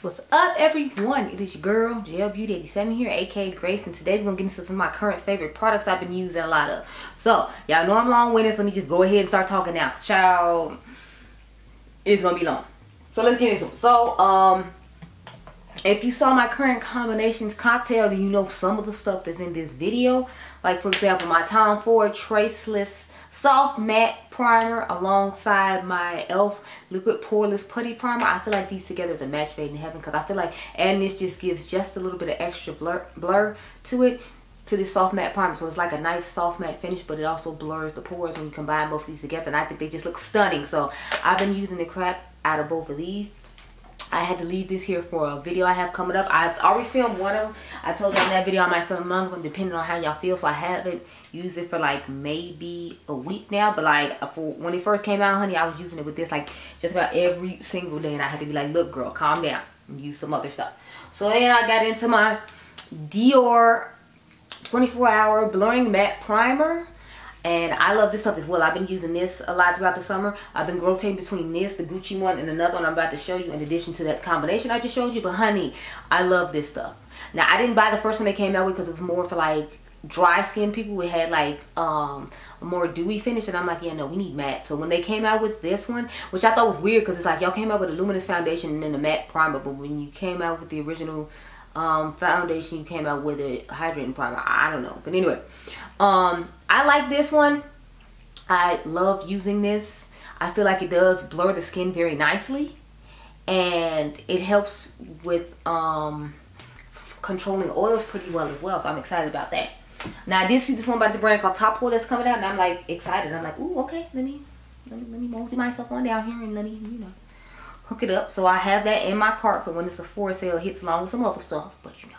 What's up, everyone? It is your girl Beauty 87 here, aka Grace, and today we're gonna get into some of my current favorite products I've been using a lot of. So y'all know I'm long-winded, so let me just go ahead and start talking now. Child, it's gonna be long, so let's get into it. So if you saw my current combinations cocktail, then you know some of the stuff that's in this video. Like, for example, my Tom Ford Traceless Soft Matte Primer alongside my e.l.f. Liquid Poreless Putty Primer. I feel like these together is a match made in heaven, because I feel like adding this just gives just a little bit of extra blur to it, to this soft matte primer. So it's like a nice soft matte finish, but it also blurs the pores when you combine both of these together, and I think they just look stunning. So I've been using the crap out of both of these. I had to leave this here for a video I have coming up. I've already filmed one of them. I told you in that video I might film another one depending on how y'all feel. So I haven't used it for like maybe a week now. But like when it first came out, honey, I was using it with this like just about every single day. And I had to be like, look girl, calm down and use some other stuff. So then I got into my Dior 24-hour Blurring Matte Primer. And I love this stuff as well. I've been using this a lot throughout the summer. I've been rotating between this, the Gucci one, and another one I'm about to show you in addition to that combination I just showed you. But honey, I love this stuff. Now, I didn't buy the first one they came out with because it was more for like dry skin people. It had like a more dewy finish, and I'm like, yeah, no, we need matte. So when they came out with this one, which I thought was weird because it's like y'all came out with a luminous foundation and then a matte primer, but when you came out with the original foundation, you came out with a hydrating primer. I don't know, but anyway, I like this one. I love using this. I feel like it does blur the skin very nicely, and it helps with controlling oils pretty well as well, so I'm excited about that. Now, I did see this one by the brand called Top Pour that's coming out, and I'm like excited. I'm like, ooh, okay, let me mosey myself on down here and let me, you know, hook it up. So I have that in my cart for when the Sephora sale hits, along with some other stuff, but you know.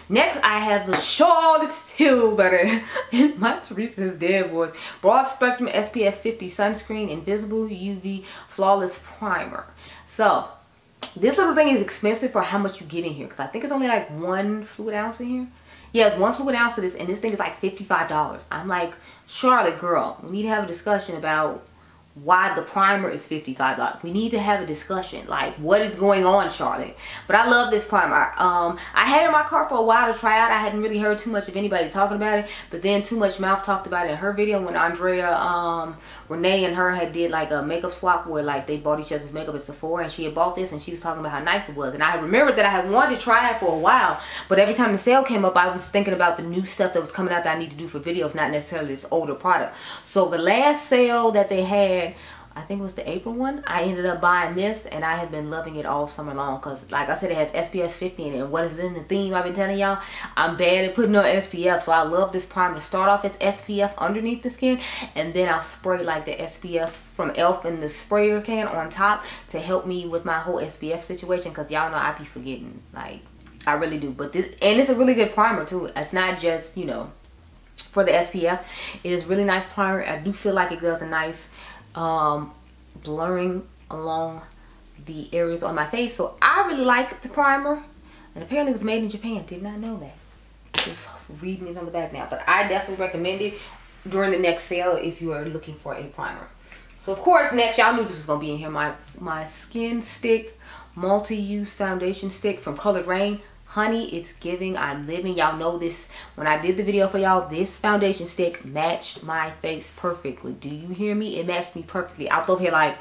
Next, I have the Charlotte Tilbury in my Teresa's Dead Voice Broad Spectrum SPF 50 Sunscreen Invisible UV Flawless Primer. So this little thing is expensive for how much you get in here, because I think it's only like 1 fluid ounce in here. Yeah, it's 1 fluid ounce of this, and this thing is like $55. I'm like, Charlotte girl, we need to have a discussion about why the primer is $55. We need to have a discussion, like what is going on, Charlotte. But I love this primer. I had it in my cart for a while to try out. I hadn't really heard too much of anybody talking about it, but then Too Much Mouth talked about it in her video when Andrea Renee and her had did like a makeup swap where like they bought each other's makeup at Sephora, and she had bought this and she was talking about how nice it was. And I remembered that I had wanted to try it for a while, but every time the sale came up, I was thinking about the new stuff that was coming out that I need to do for videos, not necessarily this older product. So the last sale that they had, I think it was the April one, I ended up buying this, and I have been loving it all summer long because, like I said, it has SPF 50 in it. And what has been the theme I've been telling y'all? I'm bad at putting on SPF, so I love this primer to start off as SPF underneath the skin, and then I'll spray like the SPF from e.l.f. in the sprayer can on top to help me with my whole SPF situation, because y'all know I be forgetting, like I really do. But this, and it's a really good primer too. It's not just, you know, for the SPF. It is really nice primer. I do feel like it does a nice blurring along the areas on my face. So I really like the primer, and apparently it was made in Japan. Did not know that. Just reading it on the back now, but I definitely recommend it during the next sale if you are looking for a primer. So of course, next, y'all knew this was gonna be in here, my Skin Stick multi-use foundation stick from Colored Rain. Honey, it's giving, I'm living. Y'all know this. When I did the video for y'all, this foundation stick matched my face perfectly. Do you hear me? It matched me perfectly. I was over here like,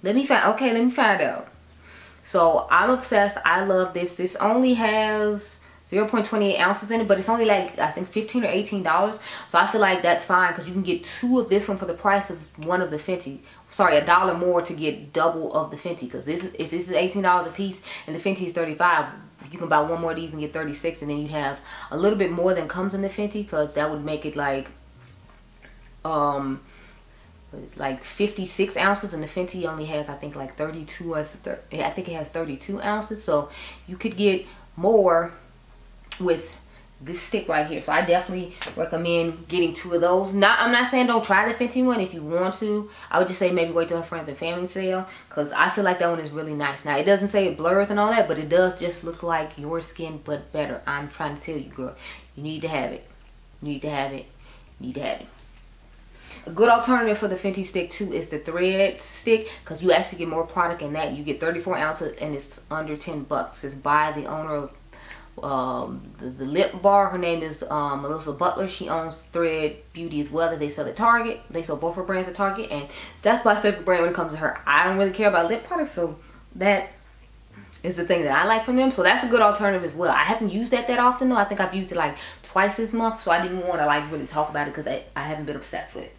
let me find out. So I'm obsessed. I love this. This only has 0.28 ounces in it, but it's only like, I think $15 or $18. So I feel like that's fine, because you can get 2 of this one for the price of 1 of the Fenty. Sorry, $1 more to get double of the Fenty, because this is, if this is $18 a piece and the Fenty is $35, you can buy 1 more of these and get 36, and then you have a little bit more than comes in the Fenty, because that would make it like it's like 56 ounces, and the Fenty only has, I think, like 32 or I think it has 32 ounces. So you could get more with this stick right here. So I definitely recommend getting 2 of those. I'm not saying don't try the Fenty one if you want to. I would just say maybe wait till her friends and family sale, because I feel like that one is really nice. Now, it doesn't say it blurs and all that, but it does just look like your skin, but better. I'm trying to tell you, girl, you need to have it. You need to have it. You need to have it. A good alternative for the Fenty stick too is the thread stick, because you actually get more product in that. You get 34 ounces and it's under 10 bucks. It's by the owner of the lip bar. Her name is Melissa Butler. She owns Thread Beauty as well, that they sell at Target. They sell both her brands at Target, and that's my favorite brand when it comes to her. I don't really care about lip products, so that is the thing that I like from them. So that's a good alternative as well. I haven't used that often though. I think I've used it like twice this month, so I didn't want to like really talk about it because I haven't been obsessed with it.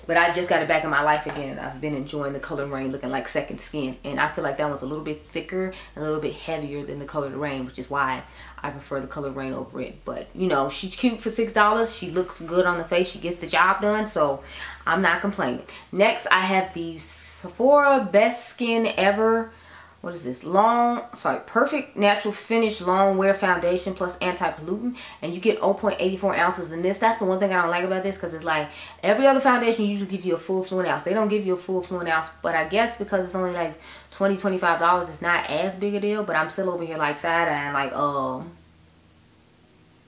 But I just got it back in my life again. I've been enjoying the Color Rain, looking like second skin. And I feel like that one's a little bit thicker and a little bit heavier than the Color Rain, which is why I prefer the Color Rain over it. But, you know, she's cute for $6. She looks good on the face. She gets the job done. So, I'm not complaining. Next, I have the Sephora Best Skin Ever. What is this? Perfect Natural Finish Long Wear Foundation plus Anti-Pollutant. And you get 0.84 ounces in this. That's the one thing I don't like about this, because it's like every other foundation usually gives you a full fluid ounce. They don't give you a full fluid ounce, but I guess because it's only like $20, $25, it's not as big a deal. But I'm still over here like side-eyeing like,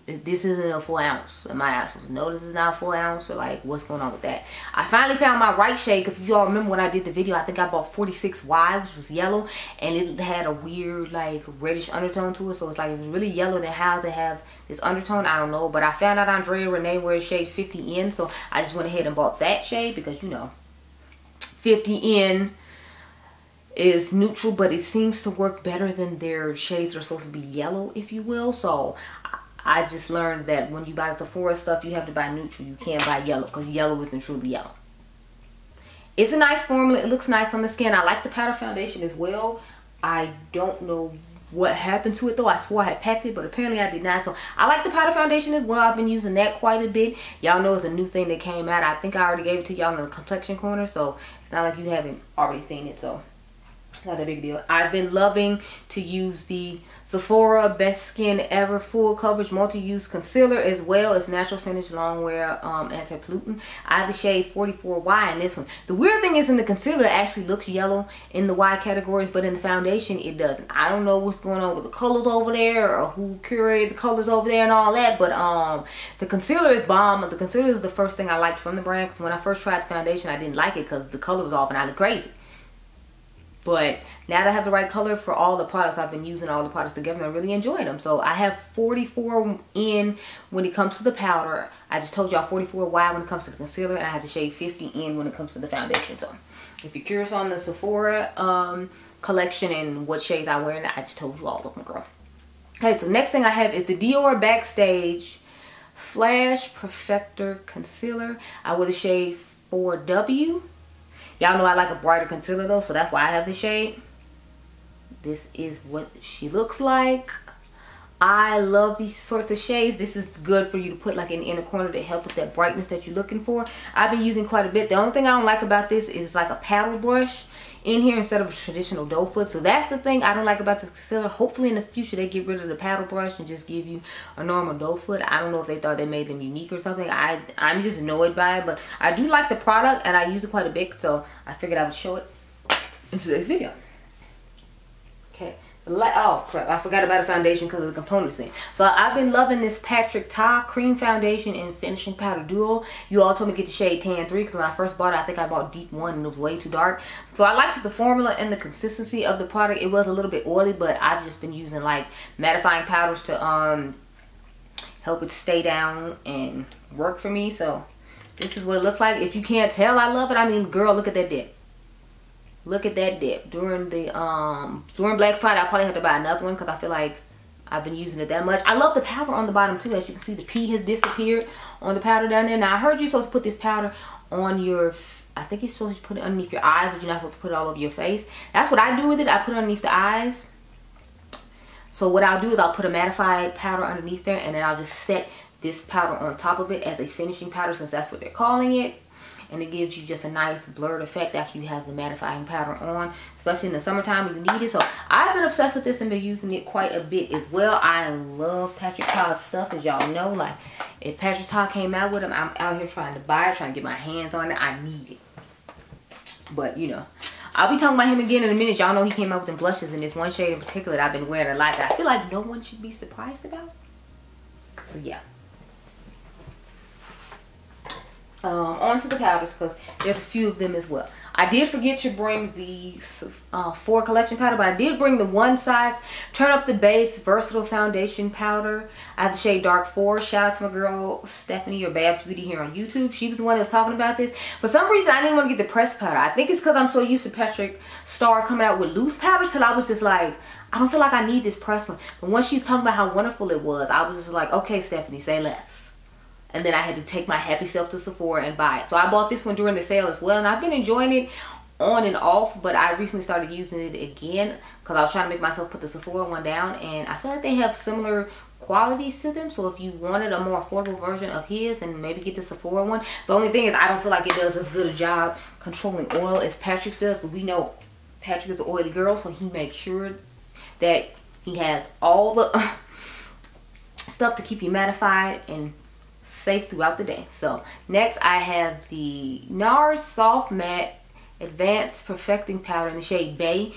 this isn't a full ounce. Am I supposed to know this is not a full ounce, or like what's going on with that? I finally found my right shade, because if you all remember when I did the video, I think I bought 46Y, which was yellow, and it had a weird like reddish undertone to it. So it's like, it was really yellow, then how to have this undertone, I don't know. But I found out Andrea Renee wears shade 50N, so I just went ahead and bought that shade, because you know 50N is neutral, but it seems to work better than their shades that are supposed to be yellow, if you will. So I just learned that when you buy Sephora stuff, you have to buy neutral. You can't buy yellow, because yellow isn't truly yellow. It's a nice formula. It looks nice on the skin. I like the powder foundation as well. I don't know what happened to it though. I swore I had packed it, but apparently I did not. So I like the powder foundation as well. I've been using that quite a bit. Y'all know it's a new thing that came out. I think I already gave it to y'all in the complexion corner, so it's not like you haven't already seen it. So not that big a deal. I've been loving to use the Sephora Best Skin Ever Full Coverage Multi-Use Concealer, as well as Natural Finish Long Wear Anti-Pollutant. I have the shade 44Y in this one. The weird thing is, in the concealer, it actually looks yellow in the Y categories, but in the foundation, it doesn't. I don't know what's going on with the colors over there, or who curated the colors over there and all that, but the concealer is bomb. The concealer is the first thing I liked from the brand, because when I first tried the foundation, I didn't like it because the color was off and I looked crazy. But now that I have the right color for all the products, I've been using all the products together and I really enjoy them. So I have 44 in when it comes to the powder. I just told y'all 44Y when it comes to the concealer, and I have the shade 50 in when it comes to the foundation. So if you're curious on the Sephora collection and what shades I wear, I just told you all of them, girl. Okay, so next thing I have is the Dior Backstage Flash Perfector Concealer. I wear the shade 4W. Y'all know I like a brighter concealer though, so that's why I have this shade. This is what she looks like. I love these sorts of shades. This is good for you to put like in the inner corner to help with that brightness that you're looking for. I've been using quite a bit. The only thing I don't like about this is like a paddle brush in here instead of a traditional doe foot. So that's the thing I don't like about this concealer. Hopefully in the future they get rid of the paddle brush and just give you a normal doe foot. I don't know if they thought they made them unique or something. I'm just annoyed by it, but I do like the product and I use it quite a bit, so I figured I would show it in today's video. Okay. Oh crap, I forgot about a foundation because of the components in. So I've been loving this Patrick Ta Cream Foundation and Finishing Powder Duo. You all told me to get the shade Tan 3 because when I first bought it, I think I bought Deep 1 and it was way too dark. So I liked the formula and the consistency of the product. It was a little bit oily, but I've just been using like mattifying powders to help it stay down and work for me. So this is what it looks like. If you can't tell, I love it. I mean, girl, look at that dip. Look at that dip. During Black Friday, I probably have to buy another one because I feel like I've been using it that much. I love the powder on the bottom too. As you can see, the P has disappeared on the powder down there. Now I heard you're supposed to put this powder on your, I think you're supposed to put it underneath your eyes, but you're not supposed to put it all over your face. That's what I do with it. I put it underneath the eyes. So what I'll do is I'll put a mattified powder underneath there, and then I'll just set this powder on top of it as a finishing powder, since that's what they're calling it. And it gives you just a nice blurred effect after you have the mattifying powder on, especially in the summertime when you need it. So I've been obsessed with this and been using it quite a bit as well. I love Patrick Ta's stuff, as y'all know. Like, if Patrick Ta came out with them, I'm out here trying to buy it, trying to get my hands on it. I need it. But, you know, I'll be talking about him again in a minute. Y'all know he came out with them blushes in this one shade in particular that I've been wearing a lot that I feel like no one should be surprised about. So, yeah. onto the powders, because there's a few of them as well. I did forget to bring the 4 collection powder, but I did bring the one size turn up the base versatile foundation powder. I have the shade dark 4. Shout out to my girl Stephanie or Babs Beauty here on YouTube. She was the one that was talking about this. For some reason I didn't want to get the pressed powder. I think it's because I'm so used to Patrick Starr coming out with loose powders till I was just like, I don't feel like I need this pressed one. But once she's talking about how wonderful it was, I was just like, okay Stephanie, say less. And then I had to take my happy self to Sephora and buy it. So I bought this one during the sale as well. And I've been enjoying it on and off. But I recently started using it again because I was trying to make myself put the Sephora one down. And I feel like they have similar qualities to them. So if you wanted a more affordable version of his and maybe get the Sephora one. The only thing is I don't feel like it does as good a job controlling oil as Patrick's does. But we know Patrick is an oily girl. So he makes sure that he has all the stuff to keep you mattified and safe throughout the day. So next I have the Nars Soft Matte Advanced Perfecting Powder in the shade Bay.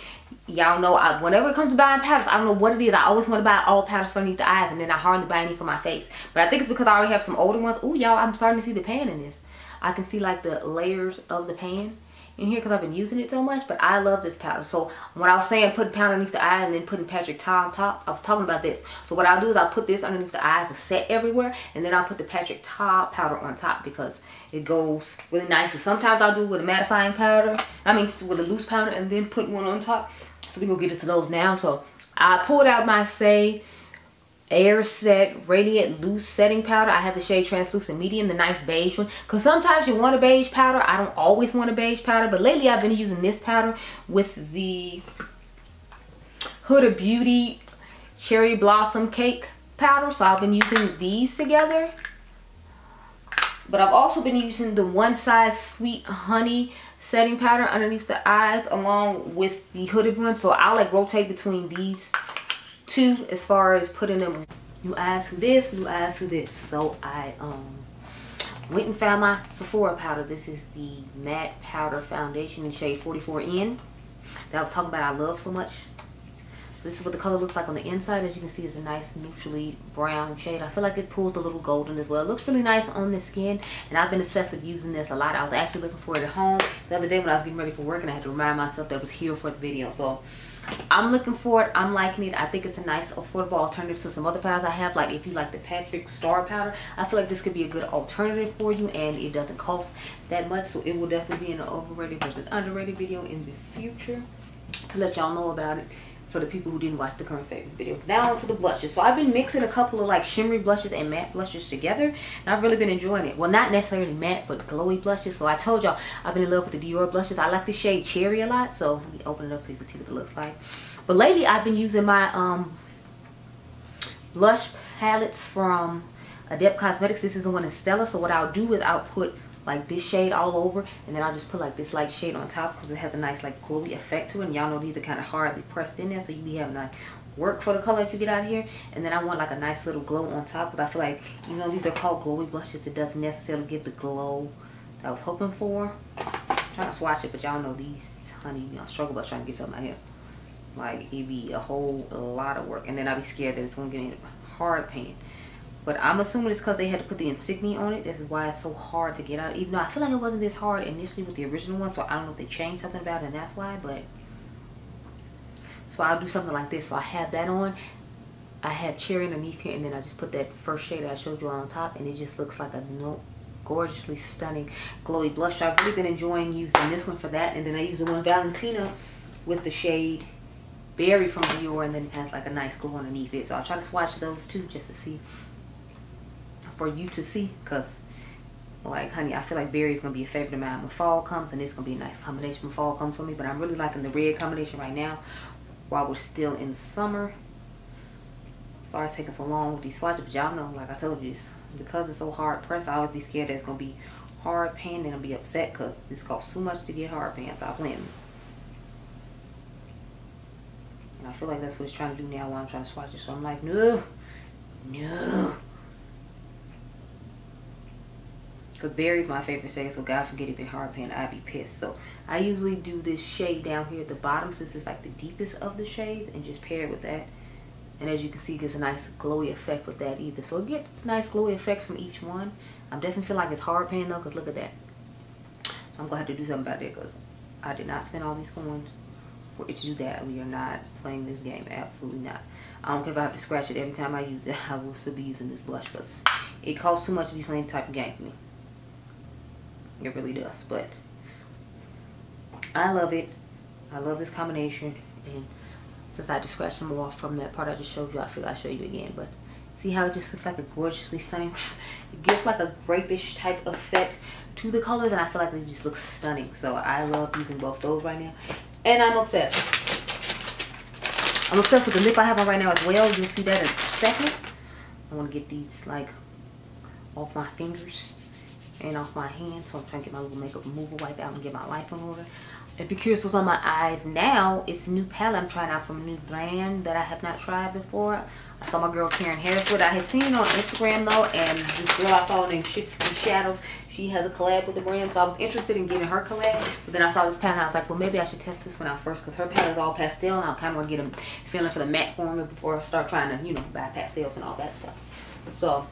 Y'all know whenever it comes to buying powders, I don't know what it is. I always want to buy all powders for underneath the eyes, and then I hardly buy any for my face. But I think it's because I already have some older ones. Ooh, y'all, I'm starting to see the pan in this. I can see like the layers of the pan in here because I've been using it so much. But I love this powder. So when I was saying putting powder underneath the eye and then putting Patrick Tile on top, I was talking about this. So what I'll do is I'll put this underneath the eyes to set everywhere, and then I'll put the Patrick Tile powder on top because it goes really nice. And sometimes I'll do it with a mattifying powder, with a loose powder, and then put one on top. So we're gonna get into those now. So I pulled out my Say Air Set Radiant Loose Setting Powder. I have the shade Translucent Medium, the nice beige one. Because sometimes you want a beige powder. I don't always want a beige powder. But lately I've been using this powder with the Huda Beauty Cherry Blossom Cake Powder. So I've been using these together. But I've also been using the One Size Sweet Honey Setting Powder underneath the eyes along with the Huda one. So I'll like rotate between these two as far as putting them new eyes for this, new eyes for this. So I went and found my Sephora powder. This is the matte powder foundation in shade 44N that I was talking about I love so much. So this is what the color looks like on the inside. As you can see, it's a nice neutrally brown shade. I feel like it pulls a little golden as well. It looks really nice on the skin, and I've been obsessed with using this a lot. I was actually looking for it at home the other day when I was getting ready for work, and I had to remind myself that it was here for the video. So I'm looking for it. I'm liking it. I think it's a nice affordable alternative to some other powders I have. Like if you like the Patrick Starr powder, I feel like this could be a good alternative for you, and it doesn't cost that much. So it will definitely be in an overrated versus underrated video in the future to let y'all know about it for the people who didn't watch the current favorite video. Now onto the blushes. So I've been mixing a couple of like shimmery blushes and matte blushes together, and I've really been enjoying it. Well, not necessarily matte, but glowy blushes. So I told y'all I've been in love with the Dior blushes. I like the shade Cherry a lot, so let me open it up so you can see what it looks like. But lately I've been using my blush palettes from Adept Cosmetics. This is the one in Stella. So what I'll do is I'll put like this shade all over, and then I'll just put like this light shade on top because it has a nice like glowy effect to it. And y'all know these are kind of hardly pressed in there, so you be having like work for the color if you get out of here. And then I want like a nice little glow on top because I feel like, you know, these are called glowy blushes. It doesn't necessarily give the glow that I was hoping for. I'm trying to swatch it, but y'all know these, honey, you know, struggle bus trying to get something out here. Like it'd be a whole lot of work, and then I'll be scared that it's gonna get in hard pan. But I'm assuming it's because they had to put the insignia on it. This is why it's so hard to get out. Even though I feel like it wasn't this hard initially with the original one. So I don't know if they changed something about it and that's why. But so I'll do something like this. So I have that on. I have Cherry underneath here. And then I just put that first shade that I showed you on top. And it just looks like a gorgeously stunning glowy blush. I've really been enjoying using this one for that. And then I use the one Valentina with the shade Berry from Dior. And then it has like a nice glow underneath it. So I'll try to swatch those two just to see. For you to see, because like, honey, I feel like Berry is gonna be a favorite of mine when fall comes, and it's gonna be a nice combination when fall comes for me. But I'm really liking the red combination right now while we're still in summer. Sorry it's taking so long with these swatches, but y'all know, like I told you, because it's so hard pressed, I always be scared that it's gonna be hard pan, and I'll be upset because this costs too much to get hard pan. Stop playing. And I feel like that's what it's trying to do now while I'm trying to swatch it. So I'm like, no. Because Berry's my favorite shade, so God forget it been hard pan, I'd be pissed. So I usually do this shade down here at the bottom since it's like the deepest of the shades, and just pair it with that And as you can see, it gets a nice glowy effect with that either. So it gets nice glowy effects from each one. I definitely feel like it's hard pan though, because look at that. So I'm going to have to do something about that, because I did not spend all these coins for it to do that. We are not playing this game. Absolutely not. I don't care if I have to scratch it every time I use it. I will still be using this blush, because it costs too much to be playing the type of games with me. It really does. But I love it. I love this combination. And since I just scratched some more from that part I just showed you, I figured I'd show you again. But see how it just looks like a gorgeously stunning. It gives like a grapish type effect to the colors, and I feel like they just look stunning. So I love using both those right now. And I'm obsessed. I'm obsessed with the lip I have on right now as well. You'll see that in a second. I want to get these like off my fingers and off my hands. So I'm trying to get my little makeup remover wipe out and get my life in order. If you're curious what's on my eyes now, it's a new palette I'm trying out from a new brand that I have not tried before. I saw my girl Karen Harris with it. I had seen it on Instagram though, and this girl I follow named Shifty Shadows, she has a collab with the brand, so I was interested in getting her collab. But then I saw this palette and I was like, well, maybe I should test this one out first, because her palette is all pastel, and I kind of want to get a feeling for the matte formula before I start trying to, you know, buy pastels and all that stuff. So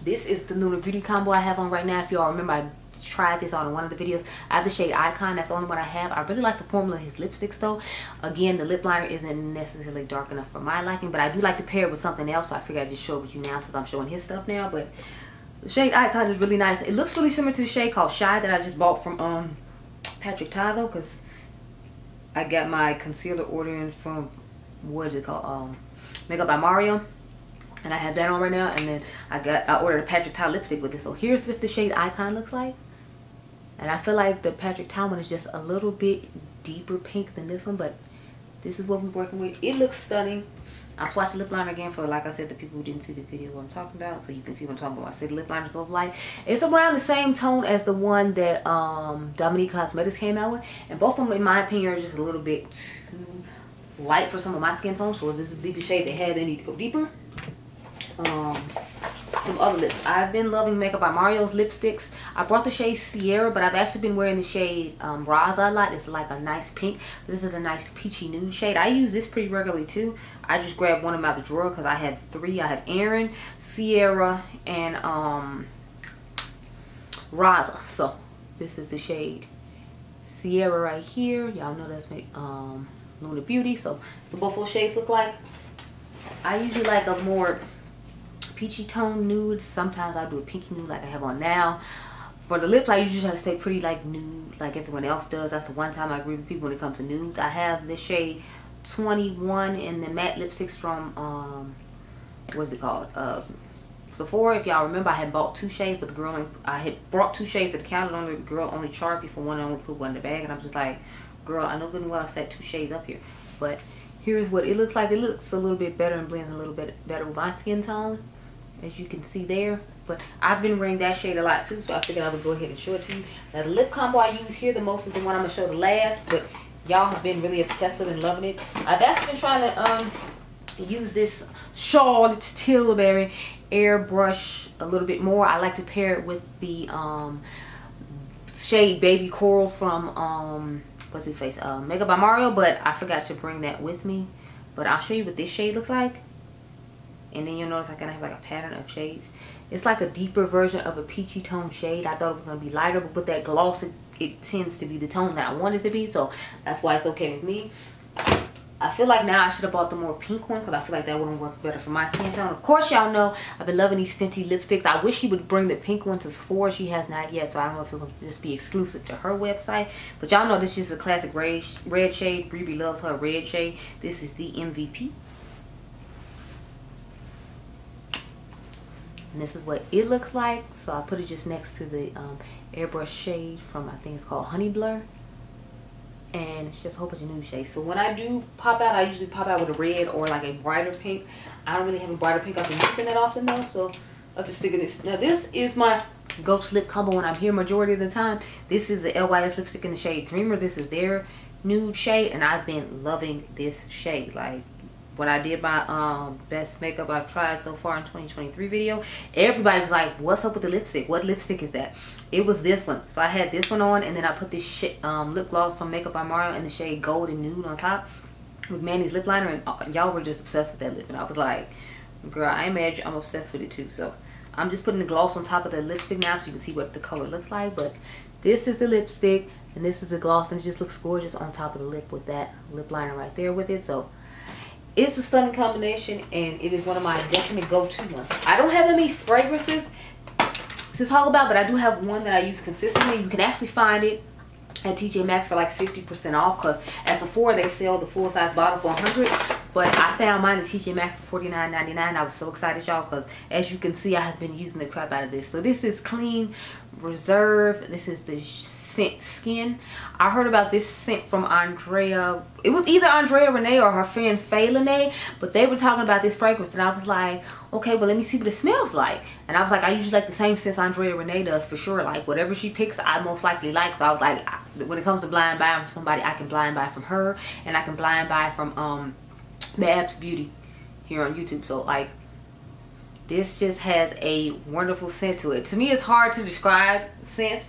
this is the Lunar Beauty combo I have on right now. If y'all remember, I tried this on one of the videos. I have the shade Icon. That's the only one I have. I really like the formula of his lipsticks though. Again, the lip liner isn't necessarily dark enough for my liking, but I do like to pair it with something else, so I figured I'd just show it with you now since I'm showing his stuff now. But the shade Icon is really nice. It looks really similar to the shade called Shy that I just bought from Patrick Ta though, because I got my concealer ordering from, what is it called, Makeup by Mario, and I have that on right now. And then I ordered a Patrick Ta lipstick with it. So here's what the shade Icon looks like. And I feel like the Patrick Ta one is just a little bit deeper pink than this one, but this is what we're working with. It looks stunning. I'll swatch the lip liner again for, like I said, the people who didn't see the video what I'm talking about, so you can see what I'm talking about. I said the lip liner is so light. It's around the same tone as the one that Dominique Cosmetics came out with, and both of them, in my opinion, are just a little bit too light for some of my skin tones. So this is the deeper shade they have. They need to go deeper. Some other lips. I've been loving Makeup by Mario's lipsticks. I brought the shade Sierra, but I've actually been wearing the shade Raza a lot. It's like a nice pink. This is a nice peachy nude shade. I use this pretty regularly too. I just grabbed one of them out of the drawer because I have three. I have Erin, Sierra, and Raza. So this is the shade Sierra right here. Y'all know that's Lunar Beauty. So both those shades look like. I usually like a more peachy tone nude. Sometimes I'll do a pinky nude like I have on now. For the lips, I usually try to stay pretty like nude like everyone else does. That's the one time I agree with people when it comes to nudes. I have this shade 21 in the matte lipsticks from what is it called, Sephora. If y'all remember, I had bought two shades, but the girl, I had brought two shades to the counter. The girl only charged me for one, and I only put one in the bag, and I'm just like, girl, I know good and well I set two shades up here, but here's what it looks like. It looks a little bit better and blends a little bit better with my skin tone, as you can see there. But I've been wearing that shade a lot too, so I figured I would go ahead and show it to you. Now the lip combo I use here the most is the one I'm going to show the last, but y'all have been really obsessed with and loving it. I've actually been trying to use this Charlotte Tilbury airbrush a little bit more. I like to pair it with the shade Baby Coral from what's his face, Makeup by Mario, but I forgot to bring that with me. But I'll show you what this shade looks like, and then you'll notice I kind of have like a pattern of shades. It's like a deeper version of a peachy tone shade. I thought it was going to be lighter, but with that gloss, it tends to be the tone that I want it to be, so that's why it's okay with me. I feel like now I should have bought the more pink one, because I feel like that wouldn't work better for my skin tone. Of course, y'all know I've been loving these Fenty lipsticks. I wish she would bring the pink one to Sephora. She has not yet, so I don't know if it's going to just be exclusive to her website. But y'all know this is a classic red shade. Bree loves her red shade. This is the MVP. And this is what it looks like. So I put it just next to the airbrush shade from, I think it's called Honey Blur. And it's just a whole bunch of nude shades. So when I do pop out, I usually pop out with a red or like a brighter pink. I don't really have a brighter pink I've been using that often though, so I'll just stick with this. Now this is my go-to lip combo when I'm here majority of the time. This is the LYS lipstick in the shade Dreamer. This is their nude shade, and I've been loving this shade. Like when I did my best makeup I've tried so far in 2023 video, everybody was like, what's up with the lipstick? What lipstick is that? It was this one. So I had this one on, and then I put this lip gloss from Makeup by Mario in the shade Golden Nude on top. with Manny's lip liner, and y'all were just obsessed with that lip, and I was like, girl, I ain't mad, I'm obsessed with it too. So I'm just putting the gloss on top of the lipstick now so you can see what the color looks like. But this is the lipstick and this is the gloss, and it just looks gorgeous on top of the lip with that lip liner right there with it. So it's a stunning combination, and it is one of my definite go-to ones. I don't have that many fragrances to talk about, but I do have one that I use consistently. You can actually find it at TJ Maxx for like 50% off, because at Sephora they sell the full size bottle for $100, but I found mine at TJ Maxx for $49.99. I was so excited, y'all, because as you can see, I have been using the crap out of this. So this is Clean Reserve. This is the scent Skin. I heard about this scent from Andrea. It was either Andrea Renee or her friend Faye Lene, but they were talking about this fragrance, and I was like, okay, well, let me see what it smells like. And I was like, I usually like the same scents Andrea Renee does for sure. Like whatever she picks, I most likely like. So I was like, when it comes to blind buying from somebody, I can blind buy from her, and I can blind buy from Nars Beauty here on YouTube. So like, this just has a wonderful scent to it. To me, it's hard to describe scents,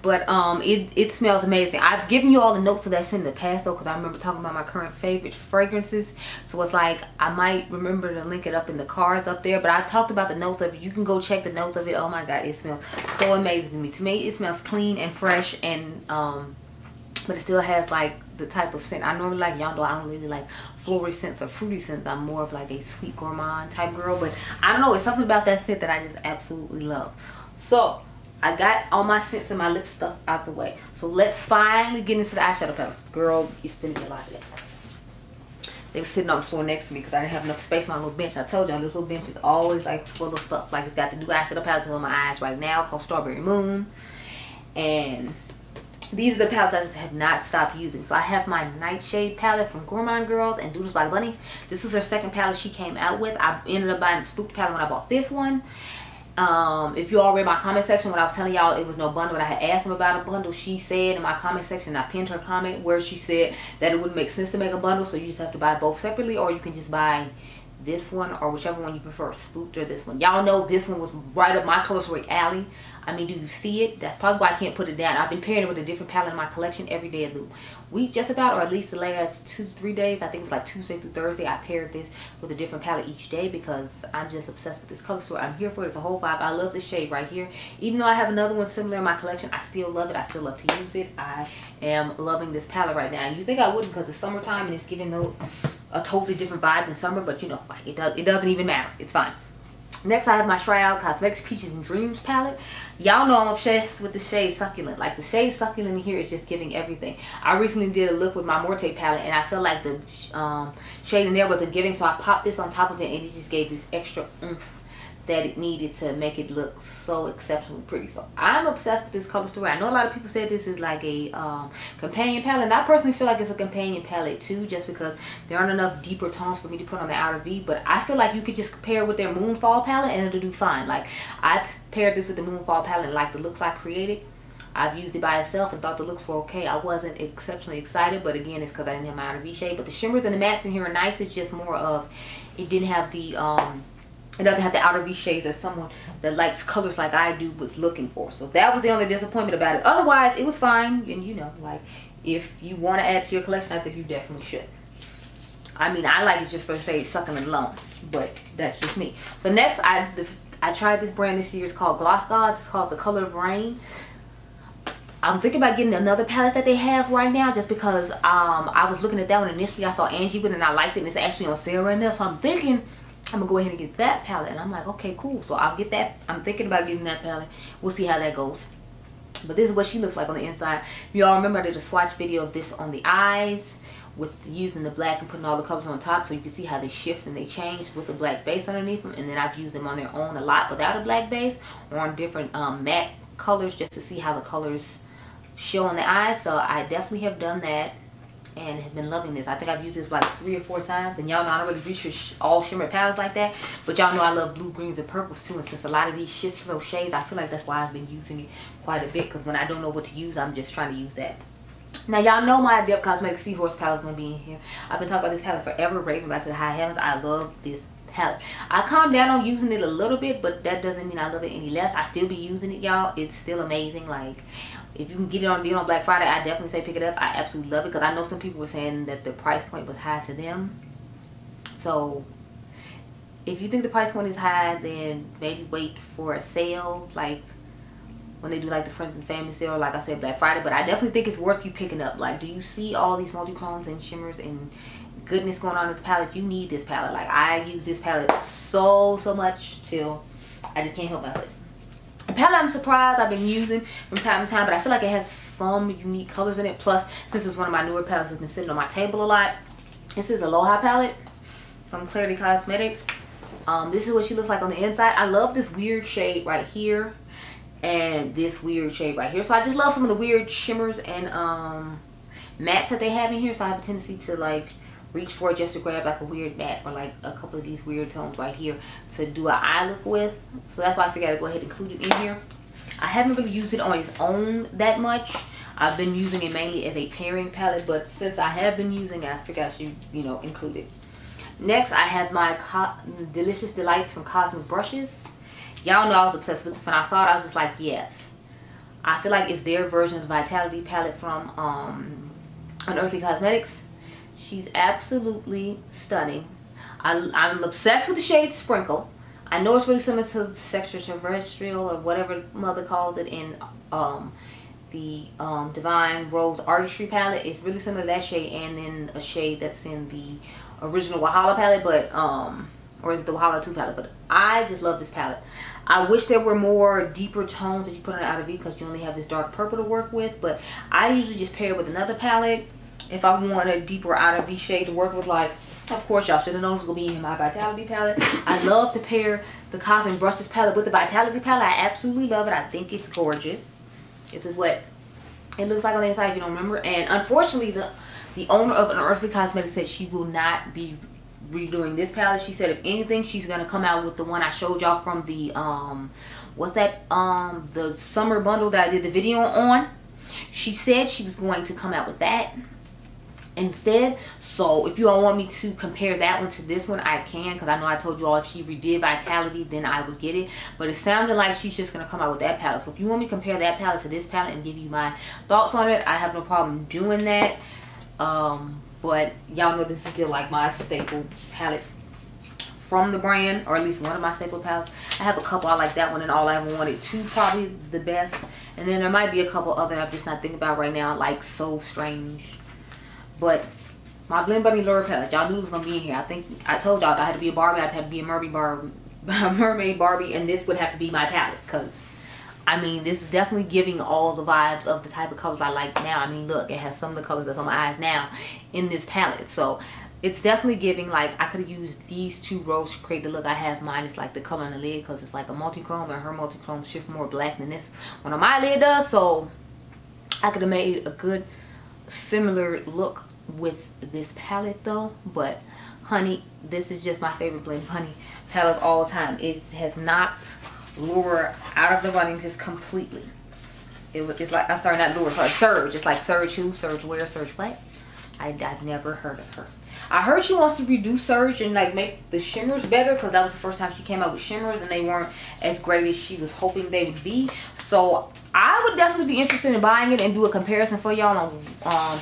but it smells amazing. I've given you all the notes of that scent in the past though, because I remember talking about my current favorite fragrances. So it's like, I might remember to link it up in the cards up there, but I've talked about the notes of it. You can go check the notes of it. Oh my god, it smells so amazing to me. To me, it smells clean and fresh, and but it still has like the type of scent I normally like. Y'all know I don't really like floral scents or fruity scents. I'm more of like a sweet gourmand type girl, but I don't know, it's something about that scent that I just absolutely love. So I got all my scents and my lip stuff out the way. So let's finally get into the eyeshadow palettes. Girl, you're spinning me a lot today. They were sitting on the floor next to me because I didn't have enough space on my little bench. I told y'all this little bench is always like full of stuff. Like it's got the new eyeshadow palettes on my eyes right now called Strawberry Moon. And these are the palettes I just have not stopped using. So I have my Nightshade palette from Gourmand Girls and Doodles by the Bunny. This is her second palette she came out with. I ended up buying the Spook palette when I bought this one. If you all read my comment section when I was telling y'all it was no bundle, and I had asked them about a bundle, she said in my comment section, I pinned her comment where she said that it wouldn't make sense to make a bundle, so you just have to buy both separately, or you can just buy this one or whichever one you prefer, Spooked or this one. Y'all know this one was right up my color story alley. I mean, do you see it? That's probably why I can't put it down. I've been pairing it with a different palette in my collection every day of the week just about, or at least the last 2-3 days. I think it was like Tuesday through Thursday. I paired this with a different palette each day because I'm just obsessed with this color story. I'm here for it. It's a whole vibe. I love this shade right here. Even though I have another one similar in my collection, I still love it. I still love to use it. I am loving this palette right now. And you think I wouldn't because it's summertime and it's giving a totally different vibe than summer, but you know, like it doesn't even matter. It's fine. Next, I have my Shroud Cosmetics Peaches and Dreams palette. Y'all know I'm obsessed with the shade Succulent. Like the shade Succulent in here is just giving everything. I recently did a look with my Morte palette, and I felt like the shade in there wasn't giving, so I popped this on top of it, and it just gave this extra oomph that it needed to make it look so exceptionally pretty. So I'm obsessed with this color story. I know a lot of people said this is like a companion palette, and I personally feel like it's a companion palette too, just because there aren't enough deeper tones for me to put on the outer V. But I feel like you could just compare it with their Moonfall palette and it'll do fine. Like I paired this with the Moonfall palette and like the looks I created. I've used it by itself and thought the looks were okay. I wasn't exceptionally excited, but again, it's because I didn't have my outer V shade. But the shimmers and the mattes in here are nice. It's just more of, it didn't have the it doesn't have the outer V shades that someone that likes colors like I do was looking for. So that was the only disappointment about it. Otherwise, it was fine. And you know, like if you want to add to your collection, I think you definitely should. I mean, I like it just for say Succulent alone, but that's just me. So next, I tried this brand this year. It's called Gloss Gods. It's called The Color of Rain. I'm thinking about getting another palette that they have right now, just because I was looking at that one initially. I saw Angie with it and I liked it, and it's actually on sale right now. So I'm thinking I'm gonna go ahead and get that palette, and I'm like, okay, cool. So I'll get that. I'm thinking about getting that palette. We'll see how that goes. But this is what she looks like on the inside. If y'all remember, I did a swatch video of this on the eyes with using the black and putting all the colors on top, so you can see how they shift and they change with the black base underneath them. And then I've used them on their own a lot without a black base, or on different matte colors, just to see how the colors show on the eyes. So I definitely have done that and have been loving this. I think I've used this like 3 or 4 times, and y'all know I don't really reach for all shimmer palettes like that, but y'all know I love blue, greens, and purples too, and since a lot of these shift to those shades, I feel like that's why I've been using it quite a bit, because when I don't know what to use, I'm just trying to use that. Now y'all know my Dip Cosmetics Seahorse palette is going to be in here. I've been talking about this palette forever, raving about to the high heavens. I love this palette. I calmed down on using it a little bit, but that doesn't mean I love it any less. I still be using it, y'all. It's still amazing. Like, if you can get it on deal on Black Friday, I definitely say pick it up. I absolutely love it, because I know some people were saying that the price point was high to them. So if you think the price point is high, then maybe wait for a sale, like when they do like the friends and family sale, like I said, Black Friday. But I definitely think it's worth you picking up. Like, do you see all these multi-chromes and shimmers and goodness going on in this palette? You need this palette. Like, I use this palette so much till I just can't help myself. A palette I'm surprised I've been using from time to time, but I feel like it has some unique colors in it. Plus, since it's one of my newer palettes that's been sitting on my table a lot, this is Aloha palette from Clarity Cosmetics. This is what she looks like on the inside. I love this weird shade right here and this weird shade right here. So I just love some of the weird shimmers and mattes that they have in here. So I have a tendency to like reach for it just to grab like a weird matte or like a couple of these weird tones right here to do an eye look with. So that's why I figured I'd go ahead and include it in here. I haven't really used it on its own that much. I've been using it mainly as a pairing palette, but since I have been using it, I figured I should, you know, include it. Next, I have my Delicious Delights from Cosmic Brushes. Y'all know I was obsessed with this. When I saw it, I was just like, yes. I feel like it's their version of the Vitality palette from Unearthly Cosmetics. She's absolutely stunning. I'm obsessed with the shade Sprinkle. I know it's really similar to Sexual Terrestrial or whatever mother calls it in the Divine Rose Artistry palette. It's really similar to that shade, and then a shade that's in the original Wahala palette, but or is it the Wahala 2 palette? But I just love this palette. I wish there were more deeper tones that you put on Outer V, because you only have this dark purple to work with. But I usually just pair it with another palette if I want a deeper Outer V shade to work with. Like, of course, y'all should have known it was gonna be in my Vitality palette. I love to pair the Cosmic Brushes palette with the Vitality palette. I absolutely love it. I think it's gorgeous. This is what it looks like on the inside, if you don't remember. And unfortunately, the owner of Unearthly Cosmetics said she will not be redoing this palette. She said if anything, she's gonna come out with the one I showed y'all from the what's that, the summer bundle that I did the video on. She said she was going to come out with that instead. So if you all want me to compare that one to this one, I can, because I know I told you all if she redid Vitality, then I would get it. But it sounded like she's just gonna come out with that palette. So if you want me to compare that palette to this palette and give you my thoughts on it, I have no problem doing that. But y'all know this is still like my staple palette from the brand, or at least one of my staple palettes. I have a couple I like that one and All I Ever Wanted 2, probably the best. And then there might be a couple other I'm just not thinking about right now, like So Strange. But my Blend Bunny Lure palette, y'all knew it was gonna be in here. I think I told y'all if I had to be a Barbie, I'd have to be a mermaid Barbie, and this would have to be my palette, because I mean, this is definitely giving all the vibes of the type of colors I like now. I mean, look, it has some of the colors that's on my eyes now in this palette. So it's definitely giving, like, I could have used these two rows to create the look I have. Mine is like the color on the lid, because it's like a multi-chrome, and her multi-chrome shift more black than this one on my lid does. So I could have made a good similar look with this palette though. But honey, this is just my favorite Blend Bunny palette of all time. It has knocked Lure out of the running just completely. It's like, I'm sorry, not Lure, sorry, Surge. It's like Surge who? Surge where? Surge what? I've never heard of her. I heard she wants to redo Surge and like make the shimmers better, because that was the first time she came out with shimmers and they weren't as great as she was hoping they would be. So I would definitely be interested in buying it and do a comparison for y'all on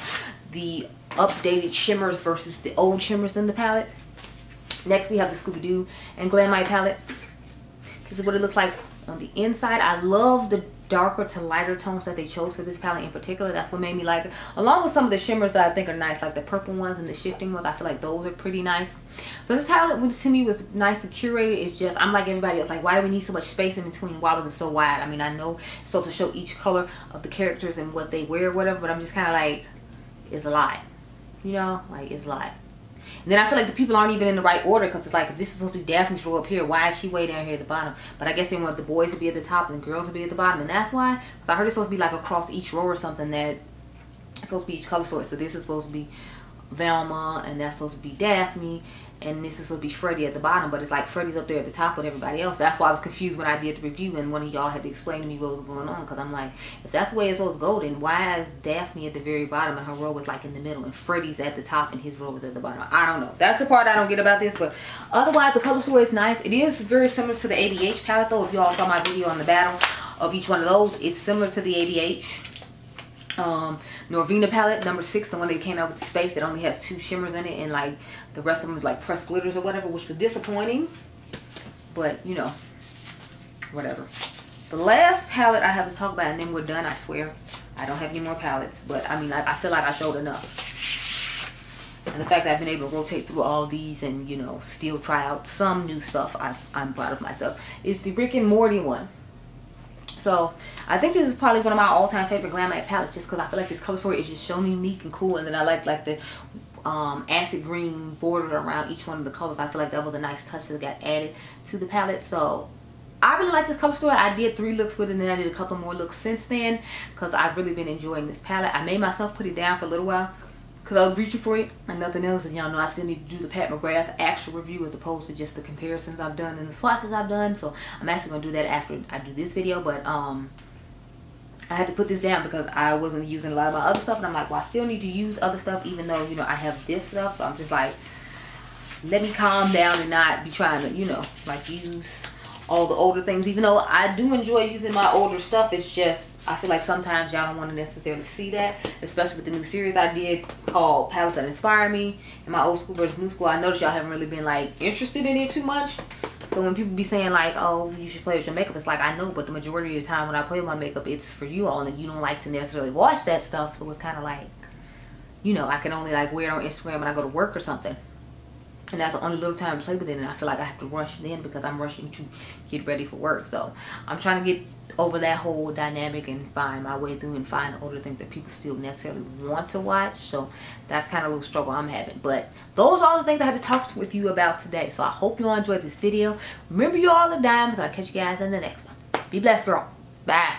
the updated shimmers versus the old shimmers in the palette. Next we have the Scooby-Doo and Glamite palette. This is what it looks like on the inside. I love the darker to lighter tones that they chose for this palette in particular. That's what made me like it, along with some of the shimmers that I think are nice, like the purple ones and the shifting ones. I feel like those are pretty nice. So this palette to me was nice to curate. It's just, I'm like everybody else, like, why do we need so much space in between? Why was it so wide? I mean, I know it's supposed to show each color of the characters and what they wear or whatever, but I'm just kind of like, it's a lot, you know, like, it's a lot. And then I feel like the people aren't even in the right order, because it's like, if this is supposed to be Daphne's row up here, why is she way down here at the bottom? But I guess they want the boys to be at the top and the girls to be at the bottom, and that's why. Because I heard it's supposed to be like across each row or something, that it's supposed to be each color sort. So this is supposed to be Velma, and that's supposed to be Daphne, and this is supposed to be Freddie at the bottom, but it's like Freddie's up there at the top with everybody else. That's why I was confused when I did the review and one of y'all had to explain to me what was going on, because I'm like, if that's the way it's supposed to go, then why is Daphne at the very bottom and her row was like in the middle, and Freddie's at the top and his row was at the bottom? I don't know. That's the part I don't get about this, but otherwise the color story is nice. It is very similar to the ABH palette though. If you all saw my video on the battle of each one of those, it's similar to the ABH Norvina palette number 6, the one that came out with the space that only has 2 shimmers in it, and like the rest of them is like pressed glitters or whatever, which was disappointing, but you know, whatever. The last palette I have to talk about, and then we're done. I swear I don't have any more palettes, but I mean, I feel like I showed enough, and the fact that I've been able to rotate through all these and, you know, still try out some new stuff, I'm proud of myself, is the Rick and Morty one. So I think this is probably one of my all-time favorite glam matte palettes, just because I feel like this color story is just so unique and cool, and then I like the acid green border around each one of the colors. I feel like that was a nice touch that got added to the palette. So I really like this color story. I did 3 looks with it, and then I did a couple more looks since then, because I've really been enjoying this palette. I made myself put it down for a little while because I was reaching for it and nothing else, and y'all know I still need to do the Pat McGrath actual review as opposed to just the comparisons I've done and the swatches I've done. So I'm actually going to do that after I do this video, but I had to put this down because I wasn't using a lot of my other stuff, and I'm like, well, I still need to use other stuff even though, you know, I have this stuff. So I'm just like, let me calm down and not be trying to, you know, like use all the older things, even though I do enjoy using my older stuff. It's just, I feel like sometimes y'all don't want to necessarily see that, especially with the new series I did called Palettes That Inspire Me, and my old school versus new school. I noticed y'all haven't really been like interested in it too much. So when people be saying like, oh, you should play with your makeup, it's like, I know, but the majority of the time when I play with my makeup, it's for you all, and you don't like to necessarily watch that stuff. So it's kind of like, you know, I can only like wear it on Instagram when I go to work or something, and that's the only little time to play with it, and I feel like I have to rush then because I'm rushing to get ready for work. So I'm trying to get over that whole dynamic and find my way through and find older things that people still necessarily want to watch. So that's kind of a little struggle I'm having, but those are all the things I had to talk with you about today. So I hope you all enjoyed this video. Remember, you all are diamonds. I'll catch you guys in the next one. Be blessed, girl. Bye.